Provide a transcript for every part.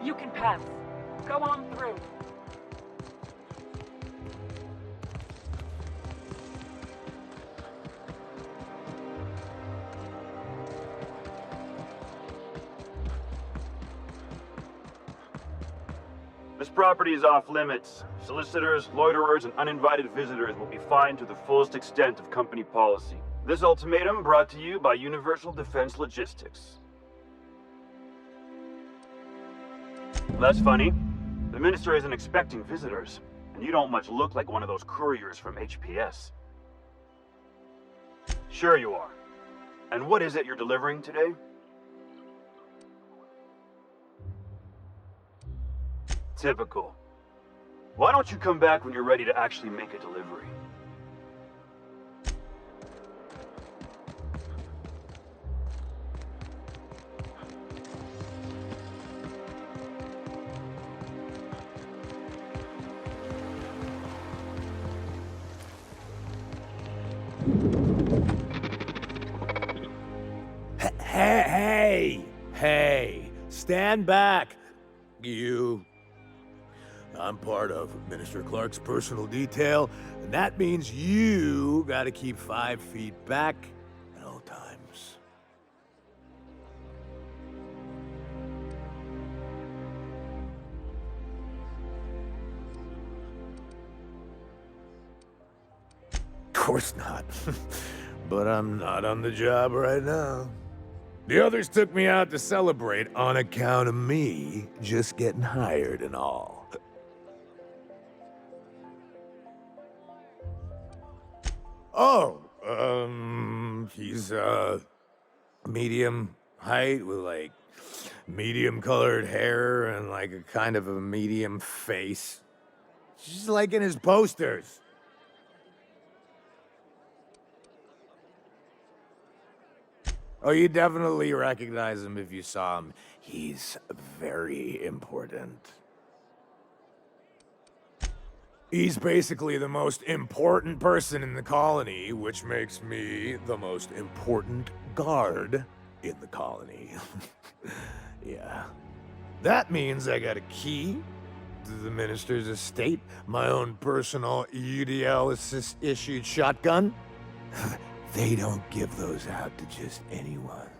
You can pass. Go on through. This property is off limits. Solicitors, loiterers, and uninvited visitors will be fined to the fullest extent of company policy. This ultimatum brought to you by Universal Defense Logistics. That's funny. The minister isn't expecting visitors, and you don't much look like one of those couriers from HPS. Sure you are. And what is it you're delivering today? Typical. Why don't you come back when you're ready to actually make a delivery? Hey, stand back, you. I'm part of Minister Clark's personal detail, and that means you gotta keep 5 feet back at all times. Of course not. But I'm not on the job right now. The others took me out to celebrate on account of me just getting hired and all. Oh, he's, medium height with, like, medium-colored hair and, like, a kind of a medium face. Just like in his posters. Oh, you definitely recognize him if you saw him. He's very important. He's basically the most important person in the colony, which makes me the most important guard in the colony. Yeah. That means I got a key to the minister's estate, my own personal UDL-issued shotgun. They don't give those out to just anyone.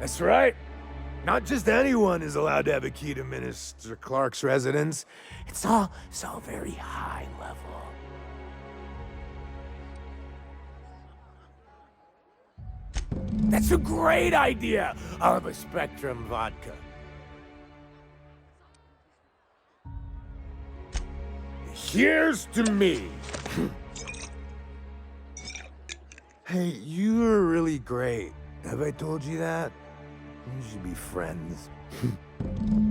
That's right. Not just anyone is allowed to have a key to Minister Clark's residence. It's all very high level. That's a great idea! I'll have a Spectrum vodka. Here's to me. Hey, you were really great. Have I told you that? We should be friends.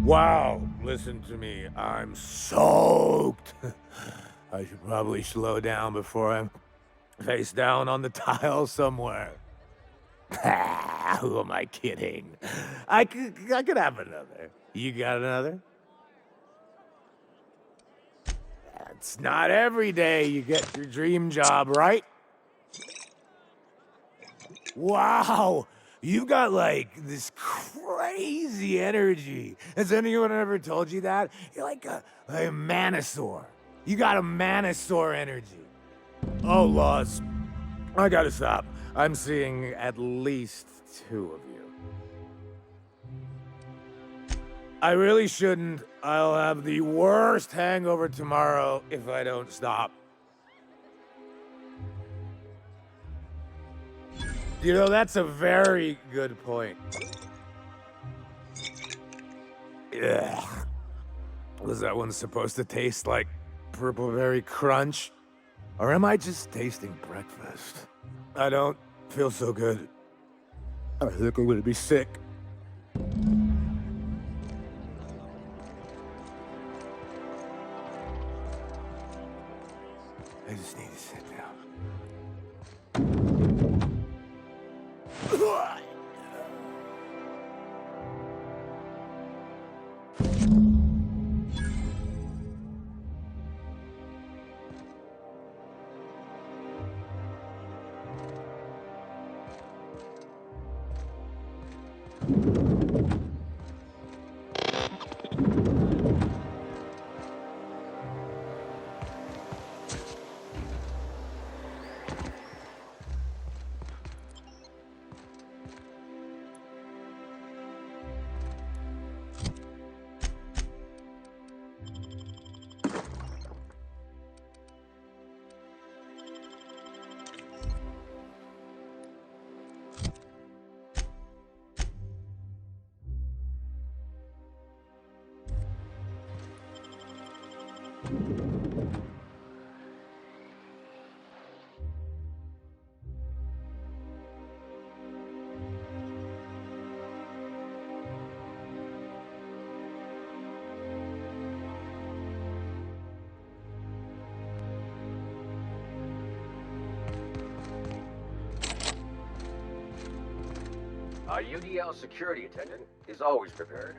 Wow, listen to me. I'm soaked. I should probably slow down before I'm face down on the tile somewhere. Who am I kidding? I could have another. You got another? It's not every day you get your dream job, right? Wow, you got like this crazy energy. Has anyone ever told you that? You're like a manosaur. You got a manosaur energy. Oh, Laws, I gotta stop. I'm seeing at least 2 of you. I really shouldn't. I'll have the worst hangover tomorrow if I don't stop. You know, that's a very good point. Ugh. Was that one supposed to taste like Purple Berry Crunch? Or am I just tasting breakfast? I don't feel so good. I think I'm gonna be sick. I just need to sit down. Our UDL security attendant is always prepared.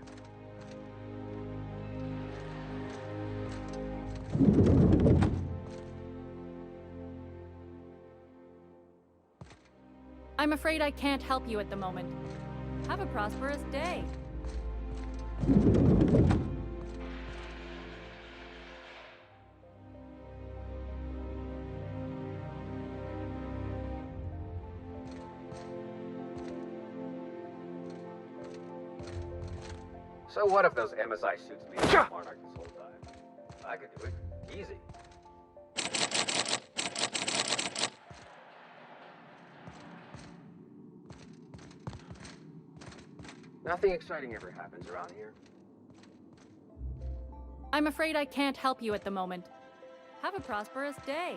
I'm afraid I can't help you at the moment. Have a prosperous day. So what if those MSI suits me as Monarch this whole time? I could do it. Easy. Nothing exciting ever happens around here. I'm afraid I can't help you at the moment. Have a prosperous day.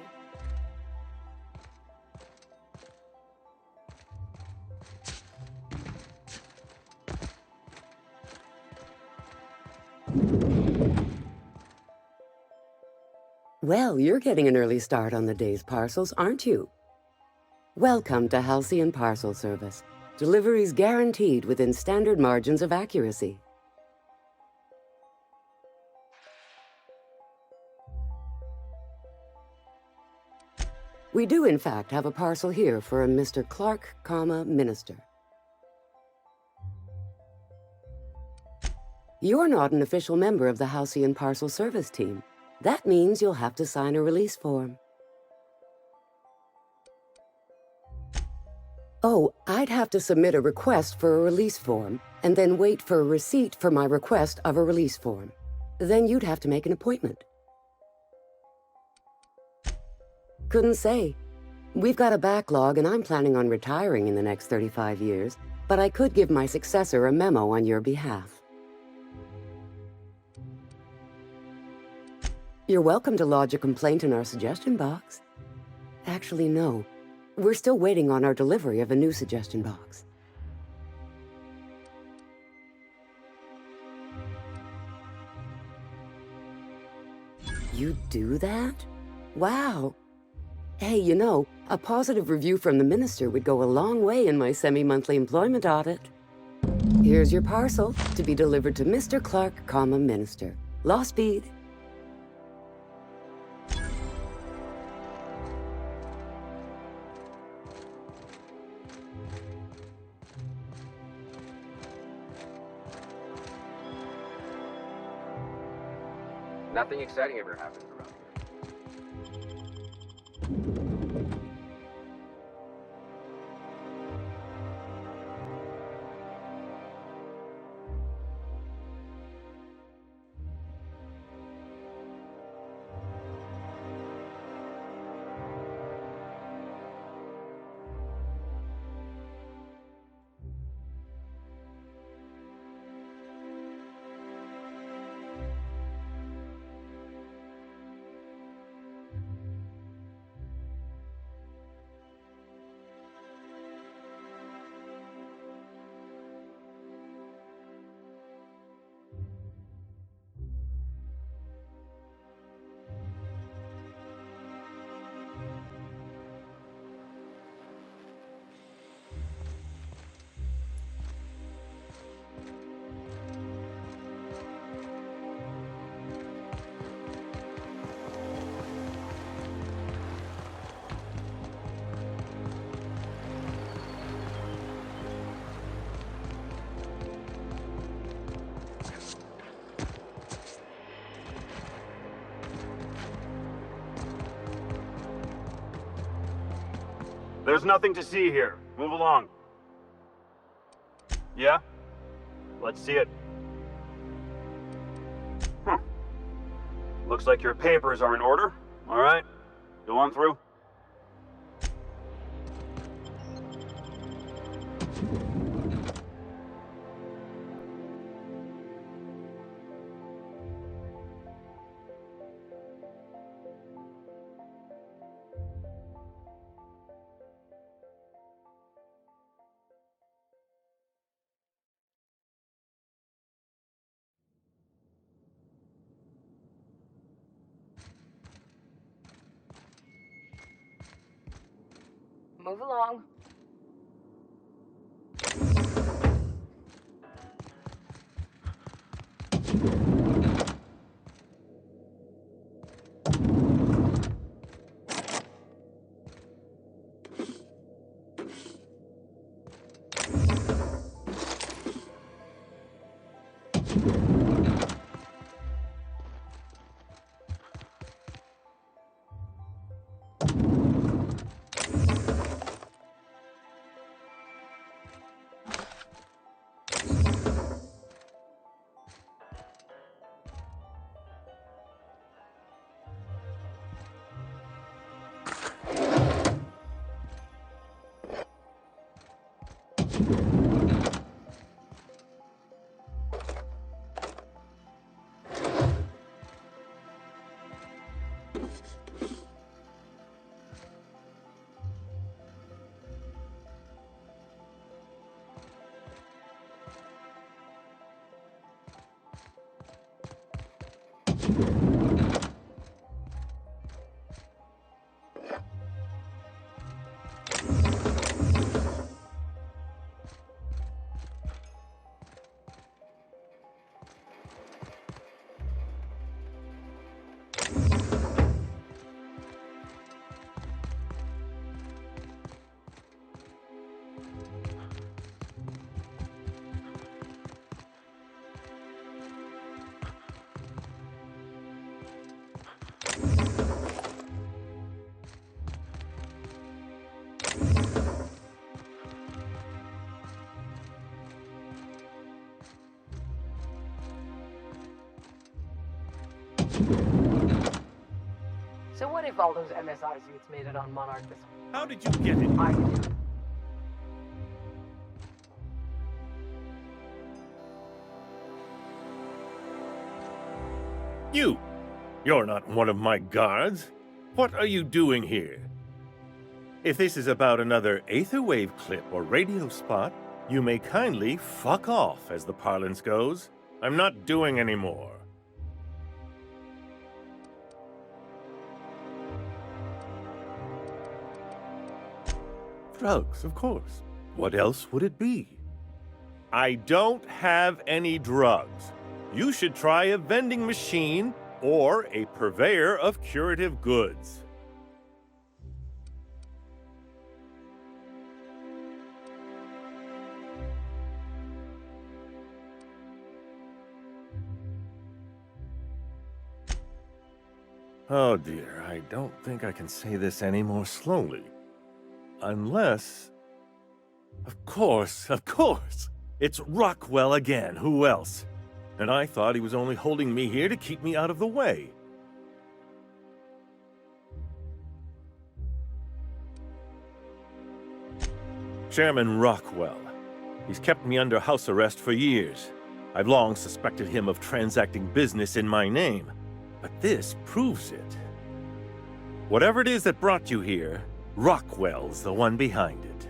Well, you're getting an early start on the day's parcels, aren't you? Welcome to Halcyon Parcel Service. Deliveries guaranteed within standard margins of accuracy. We do, in fact, have a parcel here for a Mr. Clark, Minister. You're not an official member of the Halcyon Parcel Service team. That means you'll have to sign a release form. Oh, I'd have to submit a request for a release form, and then wait for a receipt for my request of a release form. Then you'd have to make an appointment. Couldn't say. We've got a backlog, and I'm planning on retiring in the next 35 years, but I could give my successor a memo on your behalf. You're welcome to lodge a complaint in our suggestion box. Actually, no. We're still waiting on our delivery of a new suggestion box. You do that? Wow. Hey, a positive review from the minister would go a long way in my semi-monthly employment audit. Here's your parcel to be delivered to Mr. Clark, Minister. Law speed. Nothing exciting ever happens around here. There's nothing to see here. Move along. Yeah? Let's see it. Looks like your papers are in order. All right. Go on through. Move along. So what if all those MSI suits made it on Monarch this week? How did you get it? I do. You're not one of my guards. What are you doing here? If this is about another Aetherwave clip or radio spot, you may kindly fuck off, as the parlance goes. I'm not doing any more. Drugs, of course. What else would it be? I don't have any drugs. You should try a vending machine or a purveyor of curative goods. Oh dear, I don't think I can say this any more slowly. Unless... Of course! It's Rockwell again, who else? And I thought he was only holding me here to keep me out of the way. Chairman Rockwell. He's kept me under house arrest for years. I've long suspected him of transacting business in my name. But this proves it. Whatever it is that brought you here, Rockwell's the one behind it.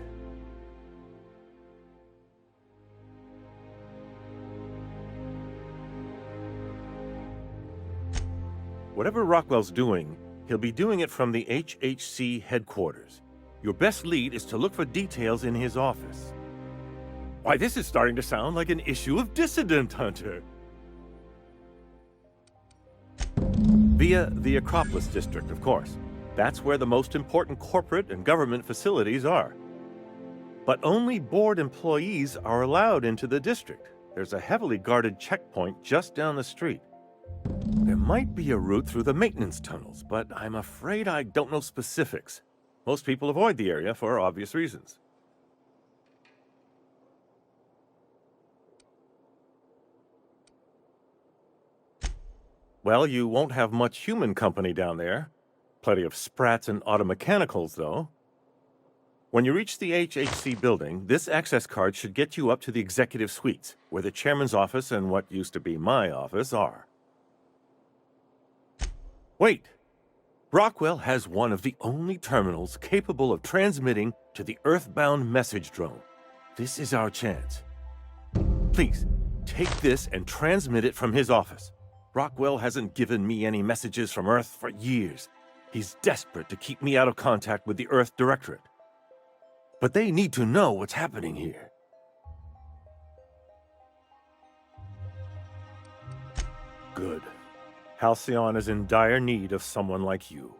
Whatever Rockwell's doing, he'll be doing it from the HHC headquarters. Your best lead is to look for details in his office. Why, this is starting to sound like an issue of Dissident Hunter. Via the Acropolis District, of course. That's where the most important corporate and government facilities are. But only board employees are allowed into the district. There's a heavily guarded checkpoint just down the street. There might be a route through the maintenance tunnels, but I'm afraid I don't know specifics. Most people avoid the area for obvious reasons. Well, you won't have much human company down there. Plenty of sprats and automechanicals, though. When you reach the HHC building, this access card should get you up to the executive suites, where the chairman's office and what used to be my office are. Wait! Rockwell has one of the only terminals capable of transmitting to the Earthbound message drone. This is our chance. Please, take this and transmit it from his office. Rockwell hasn't given me any messages from Earth for years. He's desperate to keep me out of contact with the Earth Directorate. But they need to know what's happening here. Good. Halcyon is in dire need of someone like you.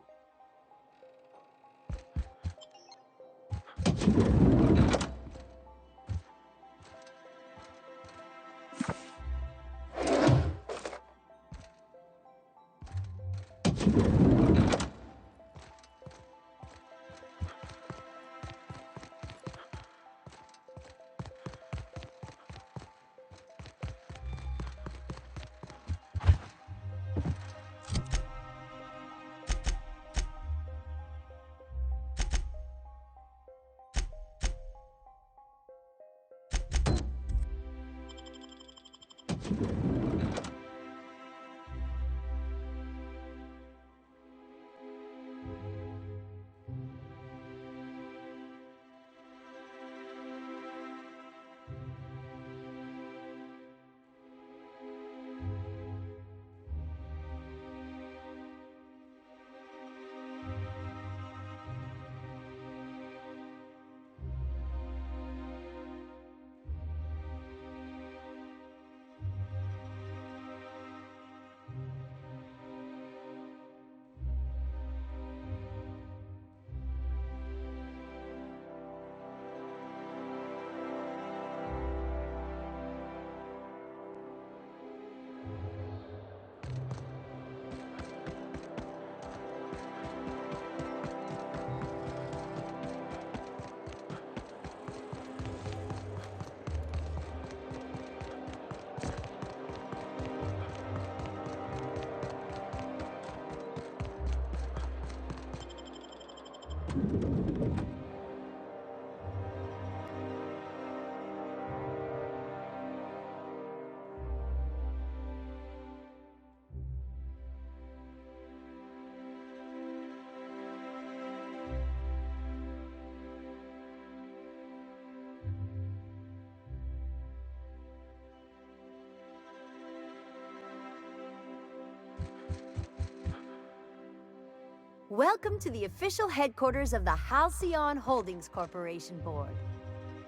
Welcome to the official headquarters of the Halcyon Holdings Corporation Board.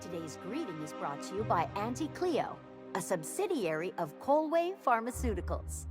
Today's greeting is brought to you by Auntie Cleo, a subsidiary of Colway Pharmaceuticals.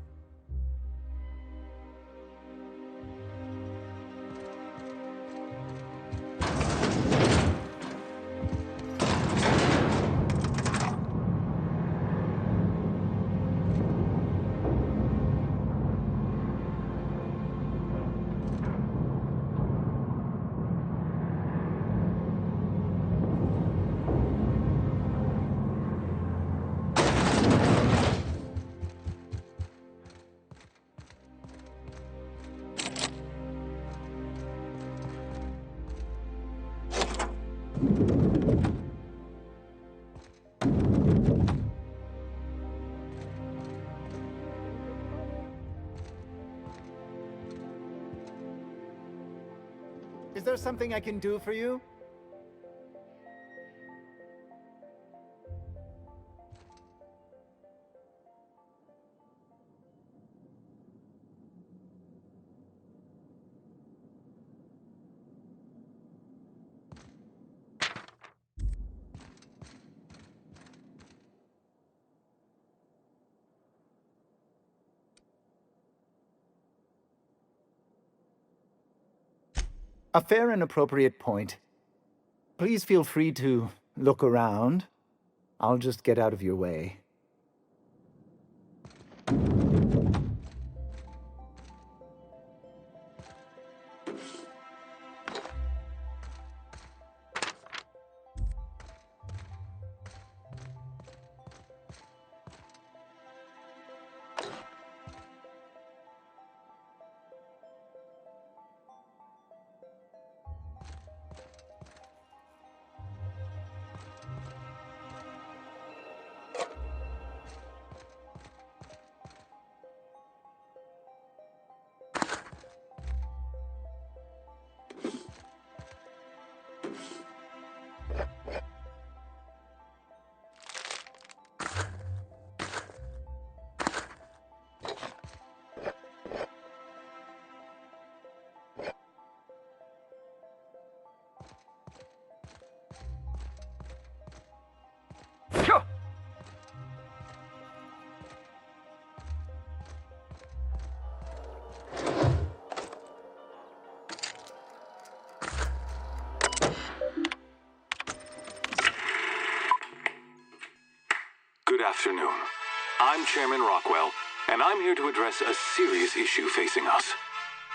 Is there something I can do for you? A fair and appropriate point. Please feel free to look around. I'll just get out of your way. Good afternoon. I'm Chairman Rockwell, and I'm here to address a serious issue facing us.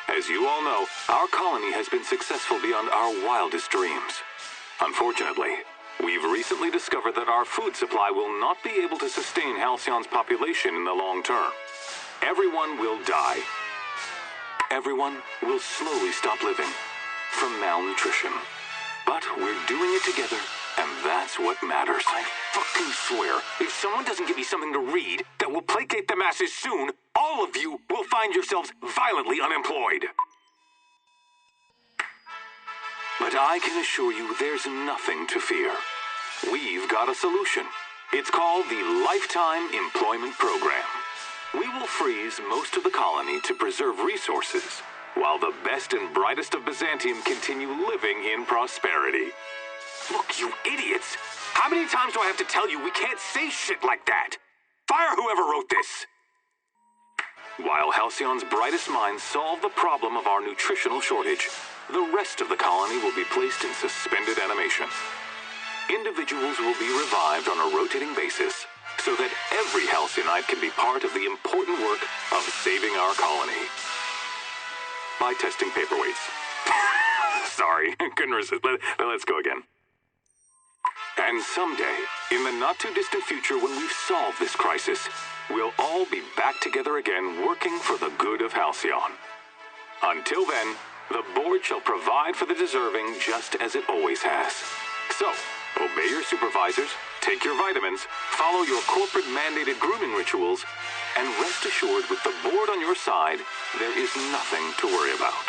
As you all know, our colony has been successful beyond our wildest dreams. Unfortunately, we've recently discovered that our food supply will not be able to sustain Halcyon's population in the long term. Everyone will die. Everyone will slowly stop living from malnutrition. But we're doing it together, and that's what matters. I fucking swear, if someone doesn't give me something to read that will placate the masses soon, all of you will find yourselves violently unemployed. But I can assure you there's nothing to fear. We've got a solution. It's called the Lifetime Employment Program. We will freeze most of the colony to preserve resources, while the best and brightest of Byzantium continue living in prosperity. Look, you idiots! How many times do I have to tell you we can't say shit like that? Fire whoever wrote this! While Halcyon's brightest minds solve the problem of our nutritional shortage, the rest of the colony will be placed in suspended animation. Individuals will be revived on a rotating basis, so that every Halcyonite can be part of the important work of saving our colony. By testing paperweights. Sorry, couldn't resist. Let's go again. And someday, in the not-too-distant future when we've solved this crisis, we'll all be back together again working for the good of Halcyon. Until then, the board shall provide for the deserving just as it always has. So, obey your supervisors, take your vitamins, follow your corporate-mandated grooming rituals, and rest assured with the board on your side, there is nothing to worry about.